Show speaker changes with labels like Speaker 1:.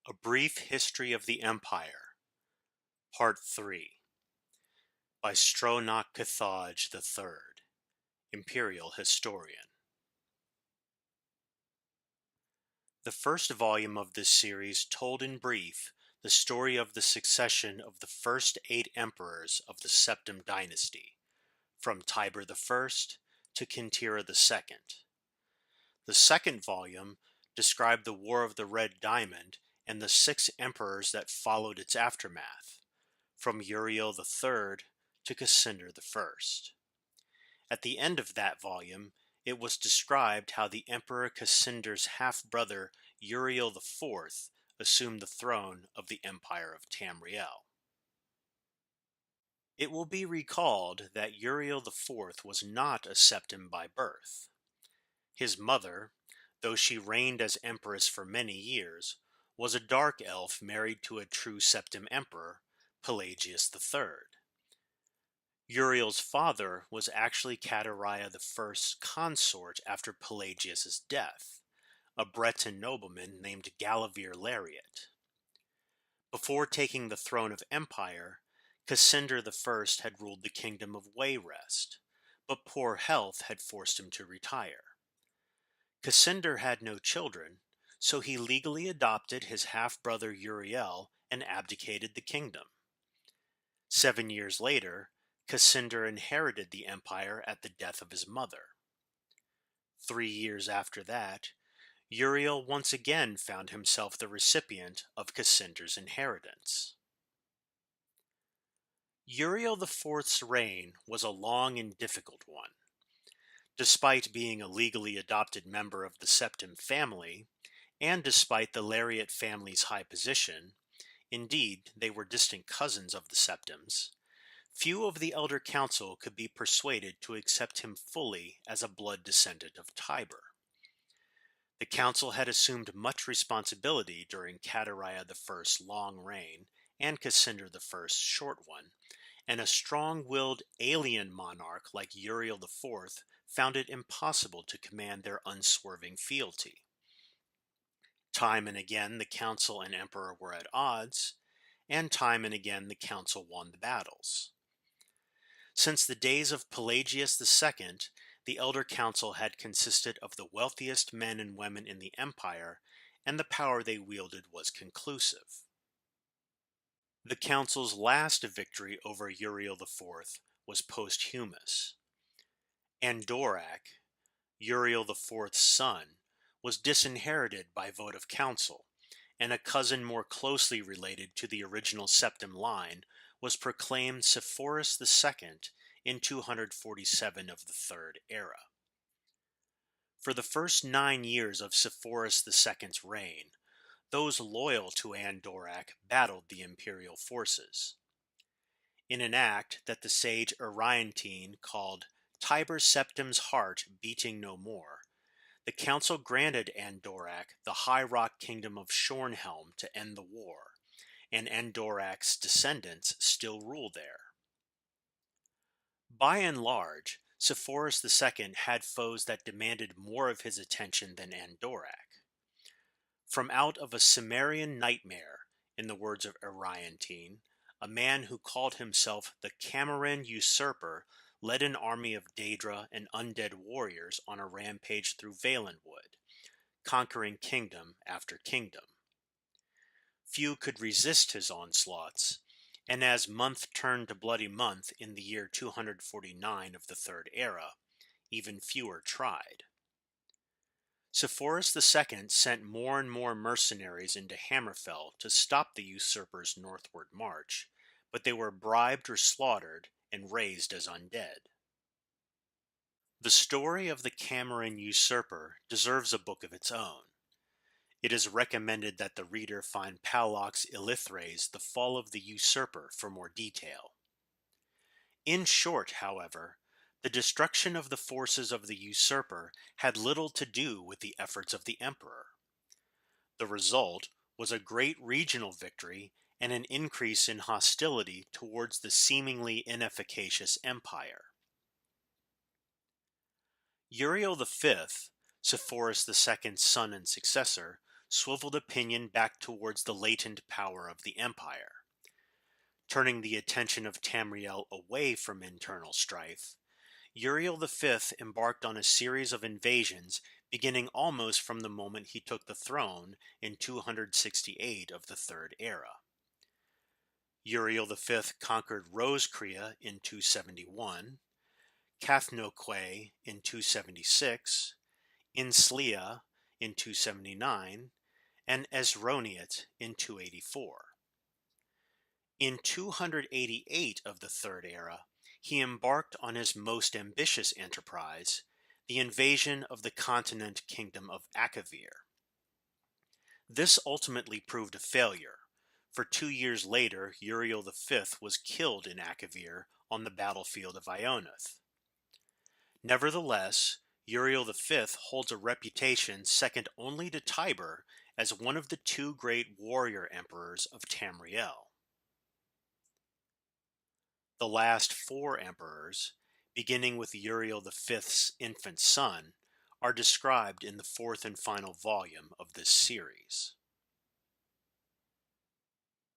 Speaker 1: A Brief History of the Empire, Part 3, by Stronach Cathaj III, Imperial Historian. The first volume of this series told in brief the story of the succession of the first 8 emperors of the Septim dynasty, from Tiber I to Kintira II. The second volume described the War of the Red Diamond and the 6 emperors that followed its aftermath, from Uriel III to Cassander I. At the end of that volume, it was described how the Emperor Cassander's half-brother Uriel IV assumed the throne of the Empire of Tamriel. It will be recalled that Uriel IV was not a septim by birth. His mother, though she reigned as empress for many years, was a dark elf married to a true septim emperor, Pelagius III. Uriel's father was actually Catariah I's consort after Pelagius's death, a Breton nobleman named Galavir Lariat. Before taking the throne of empire, Cassander I had ruled the kingdom of Wayrest, but poor health had forced him to retire. Cassander had no children, so he legally adopted his half-brother Uriel and abdicated the kingdom. 7 years later, Cassander inherited the empire at the death of his mother. 3 years after that, Uriel once again found himself the recipient of Cassander's inheritance. Uriel IV's reign was a long and difficult one. Despite being a legally adopted member of the Septim family, and despite the Lariat family's high position, indeed they were distant cousins of the Septims, few of the elder council could be persuaded to accept him fully as a blood descendant of Tiber. The council had assumed much responsibility during Catariah I's long reign and Cassander I's short one, and a strong-willed alien monarch like Uriel IV found it impossible to command their unswerving fealty. Time and again the council and emperor were at odds, and time and again the council won the battles. Since the days of Pelagius II, the Elder Council had consisted of the wealthiest men and women in the empire, and the power they wielded was conclusive. The council's last victory over Uriel IV was posthumous. Andorak, Uriel IV's son, was disinherited by vote of council, and a cousin more closely related to the original septim line was proclaimed Sepphoris II in 247 of the Third Era. For the first 9 years of Sepphoris II's reign, those loyal to Andorak battled the imperial forces. In an act that the sage Ariantine called Tiber Septim's Heart Beating No More, the council granted Andorak the high rock kingdom of Shornhelm to end the war, and Andorak's descendants still rule there. By and large, Sepphoris II had foes that demanded more of his attention than Andorak. From out of a Cimmerian nightmare, in the words of Ariantine, a man who called himself the Cameron Usurper led an army of Daedra and undead warriors on a rampage through Valenwood, conquering kingdom after kingdom. Few could resist his onslaughts, and as month turned to bloody month in the year 249 of the Third Era, even fewer tried. Sepphoris II sent more and more mercenaries into Hammerfell to stop the usurper's northward march, but they were bribed or slaughtered and raised as undead. The story of the Cameron usurper deserves a book of its own. It is recommended that the reader find Paulock's Illithres, The Fall of the Usurper, for more detail. In short, however, the destruction of the forces of the usurper had little to do with the efforts of the emperor. The result was a great regional victory and an increase in hostility towards the seemingly inefficacious empire. Uriel V, Sepphoris II's son and successor, swiveled opinion back towards the latent power of the empire. Turning the attention of Tamriel away from internal strife, Uriel V embarked on a series of invasions beginning almost from the moment he took the throne in 268 of the Third Era. Uriel V conquered Rosecrea in 271, Cathnoque in 276, Inslea in 279, and Esroniet in 284. In 288 of the Third Era, he embarked on his most ambitious enterprise, the invasion of the continent kingdom of Akavir. This ultimately proved a failure, for 2 years later Uriel V was killed in Akavir on the battlefield of Ionath. Nevertheless, Uriel V holds a reputation second only to Tiber as one of the two great warrior emperors of Tamriel. The last four emperors, beginning with Uriel V's infant son, are described in the fourth and final volume of this series.